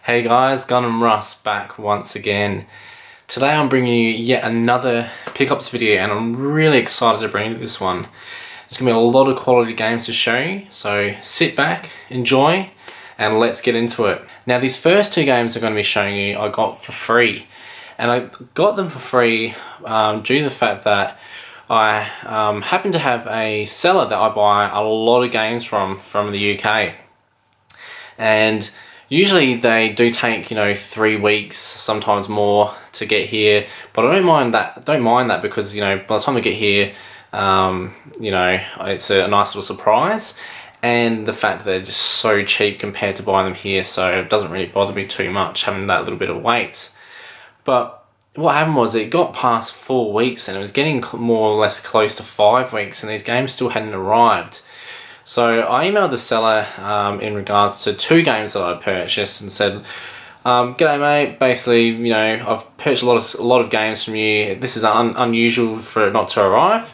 Hey guys, Gun and Russ back once again. Today I'm bringing you yet another pickups video and I'm really excited to bring you this one. There's going to be a lot of quality games to show you, so sit back, enjoy, and let's get into it. Now these first two games I'm going to be showing you I got for free. And I got them for free due to the fact that I happen to have a seller that I buy a lot of games from the UK. And usually they do take, 3 weeks, sometimes more, to get here. But I don't mind that because, by the time they get here, it's a nice little surprise. And the fact that they're just so cheap compared to buying them here, so it doesn't really bother me too much having that little bit of wait. But what happened was it got past 4 weeks and it was getting more or less close to 5 weeks and these games still hadn't arrived. So I emailed the seller in regards to 2 games that I purchased and said, "G'day mate, basically, I've purchased a lot of games from you. This is unusual for it not to arrive.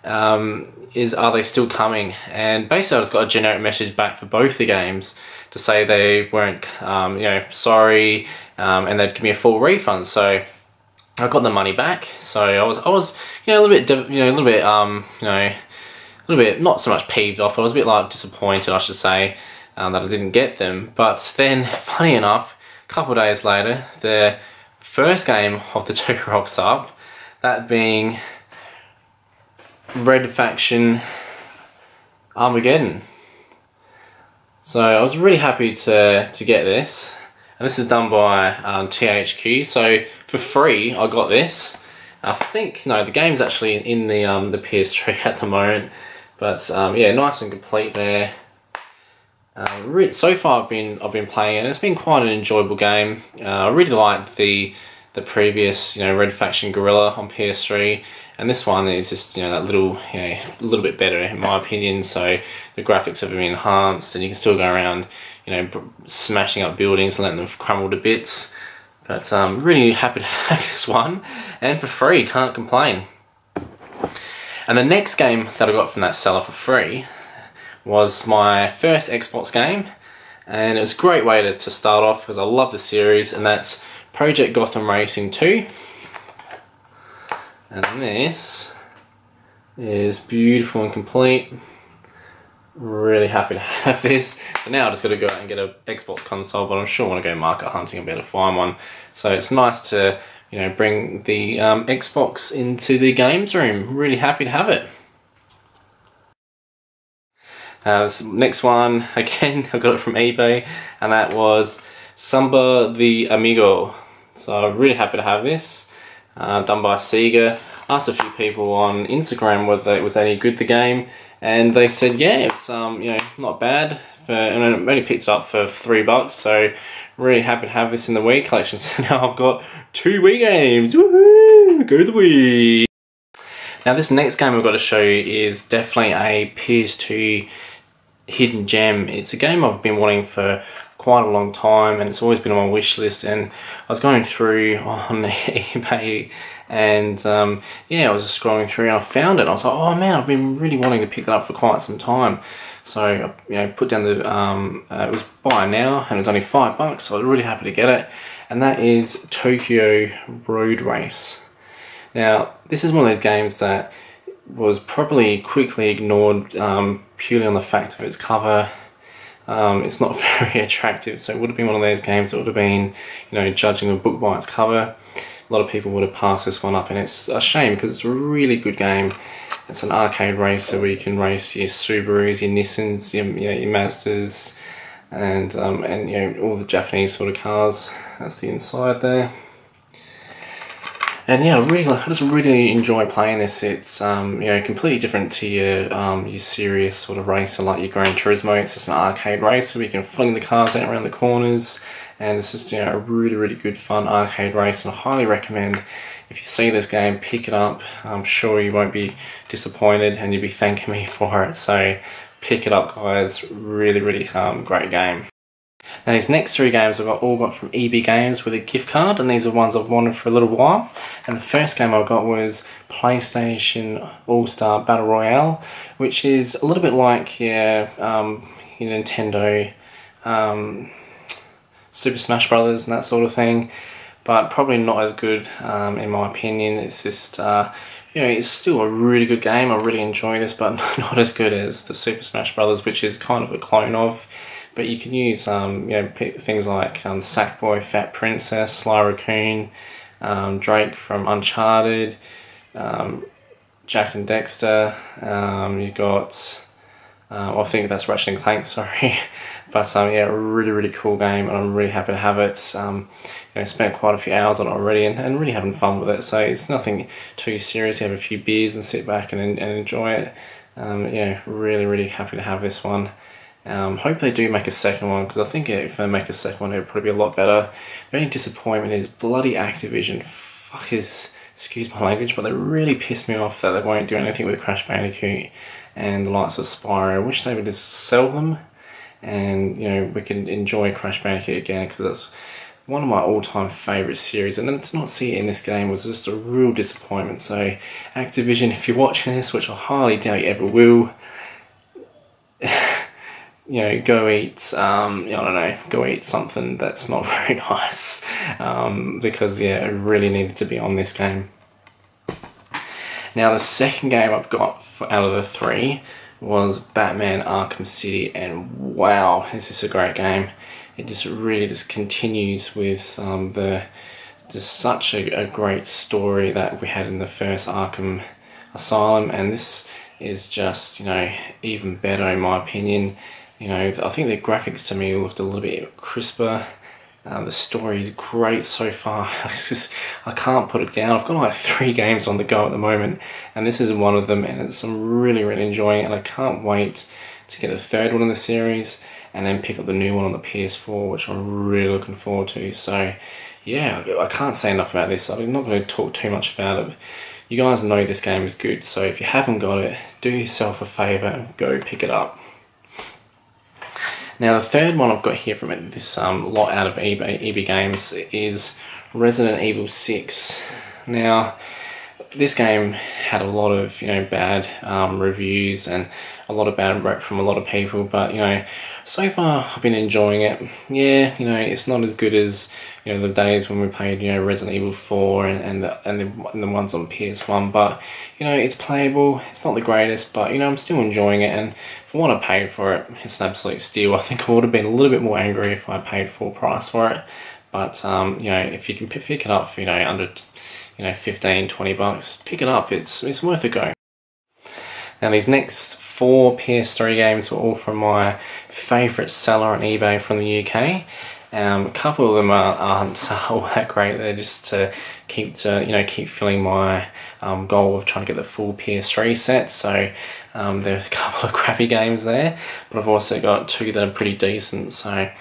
Are they still coming?" And basically I just got a generic message back for both the games to say they weren't, sorry, and they'd give me a full refund. So I got the money back. So I was, a little bit not so much peeved off, but I was a bit like disappointed, I should say, that I didn't get them. But then, funny enough, a couple of days later, the first game of the 2 rocks up, that being Red Faction Armageddon. So I was really happy to get this, and this is done by THQ. So for free, I got this. I think the game's actually in the PS3 at the moment. But yeah, nice and complete there. So far I've been playing it and it's been quite an enjoyable game. I really liked the previous Red Faction Guerrilla on PS3, and this one is just that a little bit better in my opinion. So the graphics have been enhanced and you can still go around smashing up buildings and letting them crumble to bits. But I'm really happy to have this one, and for free, can't complain. And the next game that I got from that seller for free was my first Xbox game, and it was a great way to start off because I love the series, and that's Project Gotham Racing 2. And this is beautiful and complete. Really happy to have this. So now I just got to go out and get an Xbox console, but I'm sure I want to go market hunting and be able to find one. So it's nice to bring the Xbox into the games room. Really happy to have it. This next one, again, I got it from eBay, and that was Samba the Amigo. So I'm really happy to have this. Done by Sega. Asked a few people on Instagram whether it was any good, the game, and they said yeah, it's not bad. And I only picked it up for $3, so really happy to have this in the Wii collection. So now I've got 2 Wii games. Woohoo! Go to the Wii! Now this next game I've got to show you is definitely a PS2 hidden gem. It's a game I've been wanting for quite a long time, and it's always been on my wish list. And I was going through on eBay, and yeah, I was just scrolling through and I found it. I was like, oh man, I've been really wanting to pick that up for quite some time. So put down the it was buy now, and it was only $5, so I was really happy to get it. And that is Tokyo Road Race. Now this is one of those games that was probably quickly ignored purely on the fact of its cover. It's not very attractive, so it would have been one of those games that would have been, judging a book by its cover. A lot of people would have passed this one up, and it's a shame because it's a really good game. It's an arcade racer where you can race your Subarus, your Nissans, your Mazdas, and all the Japanese sort of cars. That's the inside there. And yeah, I just really enjoy playing this. It's completely different to your serious sort of racer like your Gran Turismo. It's just an arcade racer where you can fling the cars out around the corners, and it's just a really good fun arcade race. And I highly recommend, if you see this game, pick it up. I'm sure you won't be disappointed and you'll be thanking me for it. So pick it up guys, really great game. Now these next 3 games I've all got from EB Games with a gift card, and these are ones I've wanted for a little while. And the first game I got was PlayStation All-Star Battle Royale, which is a little bit like your Nintendo Super Smash Brothers and that sort of thing, but probably not as good in my opinion. It's just, you know, it's still a really good game. I really enjoy this, but not as good as the Super Smash Brothers, which is kind of a clone of. But you can use, you know, things like Sackboy, Fat Princess, Sly Raccoon, Drake from Uncharted, Jack and Dexter. You got, I think that's Ratchet and Clank, sorry. But yeah, really cool game, and I'm really happy to have it. You know, spent quite a few hours on it already, and really having fun with it. So it's nothing too serious. You have a few beers and sit back and enjoy it. Yeah, really happy to have this one. Hope they do make a second one, because I think if they make a second one, it'll probably be a lot better. The only disappointment is bloody Activision fuckers, excuse my language, but they really pissed me off that they won't do anything with Crash Bandicoot and the likes of Spyro. I wish they would just sell them, and you know, we can enjoy Crash Bandicoot again, because that's one of my all-time favourite series, and then to not see it in this game was just a real disappointment. So Activision, if you're watching this, which I highly doubt you ever will, you know, go eat, I don't know, go eat something that's not very nice, because yeah, it really needed to be on this game. Now the second game I've got out of the three was Batman Arkham City, and wow, this is a great game. It just really just continues with just such a great story that we had in the first Arkham Asylum, and this is just, you know, even better in my opinion. You know, I think the graphics to me looked a little bit crisper. The story is great so far. I can't put it down. I've got like 3 games on the go at the moment, and this is one of them, and I'm really enjoying it, and I can't wait to get the third one in the series and then pick up the new one on the PS4, which I'm really looking forward to. So yeah, I can't say enough about this. I'm not going to talk too much about it. You guys know this game is good, so if you haven't got it, do yourself a favour and go pick it up. Now the third one I've got here from this lot out of EB Games is Resident Evil 6. Now this game had a lot of, you know, bad reviews and a lot of bad rep from a lot of people, but you know, so far I've been enjoying it. Yeah, you know, it's not as good as, you know, the days when we played, you know, Resident Evil 4 and the ones on PS1, but you know, it's playable. It's not the greatest, but you know, I'm still enjoying it, and for what I paid for it, it's an absolute steal. I think I would have been a little bit more angry if I paid full price for it, but you know, if you can pick it up for, you know, under, you know, 15-20 bucks, pick it up. It's worth a go. Now these next 4 PS3 games were all from my favourite seller on eBay from the UK. A couple of them aren't all that great. They're just to keep filling my goal of trying to get the full PS3 set. So there are a couple of crappy games there, but I've also got 2 that are pretty decent. So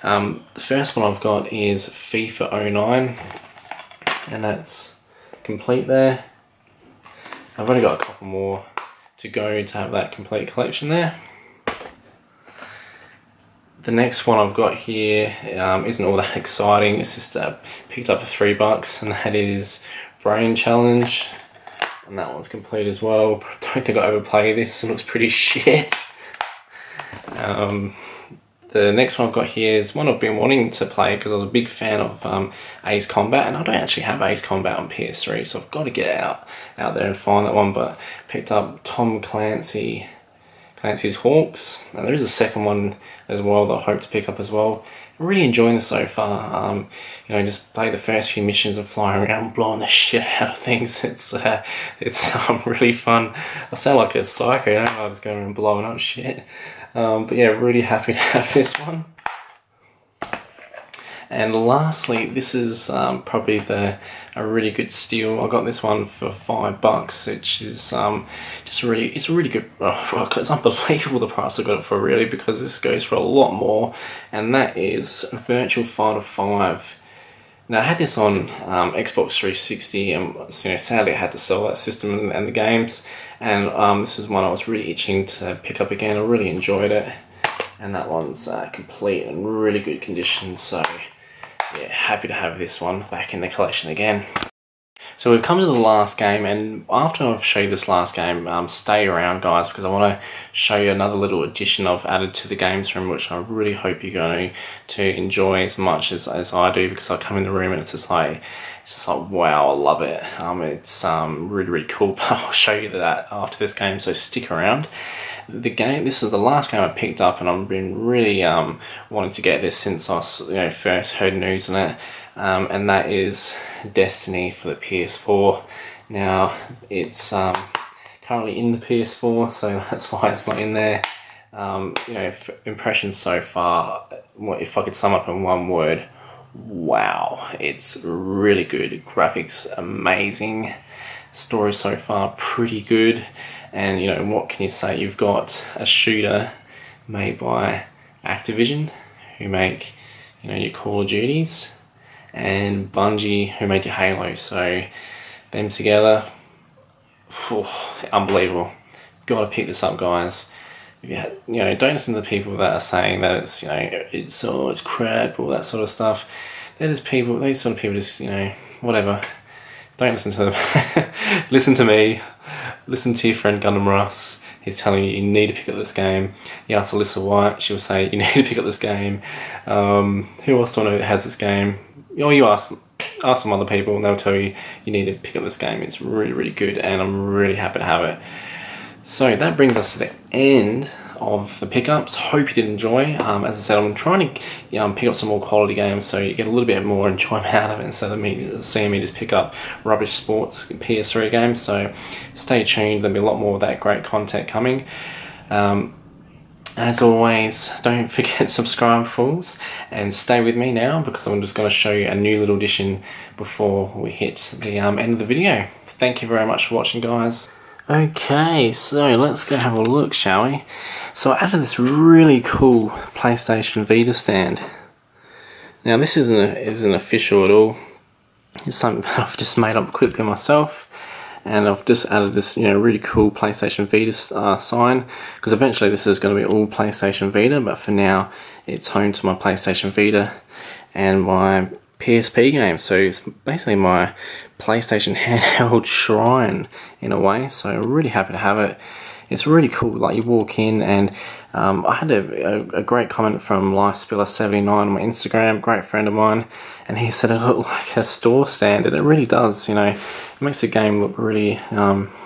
the first one I've got is FIFA 09, and that's complete there. I've only got a couple more to go to have that complete collection there. The next one I've got here isn't all that exciting. It's just picked up for $3, and that is Brain Challenge, and that one's complete as well. I don't think I ever played this. It looks pretty shit. The next one I've got here is one I've been wanting to play because I was a big fan of Ace Combat, and I don't actually have Ace Combat on PS3, so I've got to get out there and find that one. But picked up Tom Clancy's Hawks, and there is a second one as well that I hope to pick up as well. I'm really enjoying this so far. You know, just play the first few missions and flying around blowing the shit out of things. It's really fun. I sound like a psycho, don't I? Just going around blowing up shit. But yeah, really happy to have this one. And lastly, this is probably a really good steal. I got this one for $5, which is it's really good. Oh, it's unbelievable the price I got it for, really, because this goes for a lot more, and that is Virtual Fighter 5. Now I had this on Xbox 360, and you know, sadly I had to sell that system and the games, and this is one I was really itching to pick up again. I really enjoyed it, and that one's complete and really good condition. So yeah, happy to have this one back in the collection again. So we've come to the last game, and after I've shown you this last game, stay around guys, because I want to show you another little addition I've added to the games room, which I really hope you're going to enjoy as much as I do, because I come in the room and it's just like wow, I love it. It's really cool, but I'll show you that after this game, so stick around. This is the last game I picked up, and I've been really wanting to get this since I first heard news on it, and that is Destiny for the PS4. Now it's currently in the PS4, so that's why it's not in there. Impressions so far, if I could sum up in one word, wow. It's really good. Graphics amazing. Story so far pretty good. And what can you say? You've got a shooter made by Activision, who make your Call of Duties, and Bungie, who made your Halo. So them together, unbelievable. Gotta pick this up, guys. Don't listen to the people that are saying that it's crap, all that sort of stuff. Those sort of people just whatever. Don't listen to them. Listen to me. Listen to your friend Gundam Russ. He's telling you need to pick up this game. You ask Alyssa White, she'll say you need to pick up this game. Who else do I know that has this game? You ask some other people, and they'll tell you need to pick up this game. It's really good, and I'm really happy to have it. So that brings us to the end of the pickups. Hope you did enjoy. As I said, I'm trying to pick up some more quality games, so you get a little bit more enjoyment out of it instead of me seeing me just pick up rubbish sports PS3 games. So stay tuned. There'll be a lot more of that great content coming. As always, don't forget to subscribe, fools, and stay with me now, because I'm just going to show you a new little addition before we hit the end of the video. Thank you very much for watching, guys. Okay, so let's go have a look, shall we? So I added this really cool PlayStation Vita stand. Now this isn't official at all. It's something that I've just made up quickly myself, and I've just added this really cool PlayStation Vita sign, because eventually this is going to be all PlayStation Vita, but for now it's home to my PlayStation Vita and my PSP game. So it's basically my PlayStation handheld shrine in a way, so I'm really happy to have it. It's really cool. Like, you walk in, and I had a great comment from LifeSpiller79 on my Instagram, great friend of mine, and he said it looked like a store stand, and it really does. It makes the game look really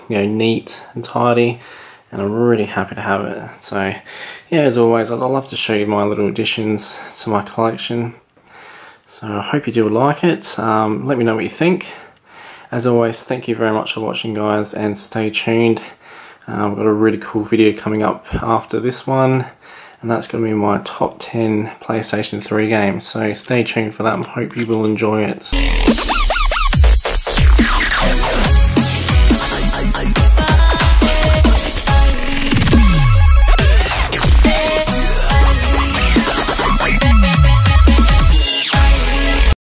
neat and tidy, and I'm really happy to have it. So yeah, as always, I'd love to show you my little additions to my collection. So I hope you do like it. Let me know what you think. As always, thank you very much for watching, guys, and stay tuned. We've got a really cool video coming up after this one, and that's going to be my top 10 PlayStation 3 games. So stay tuned for that, and hope you will enjoy it.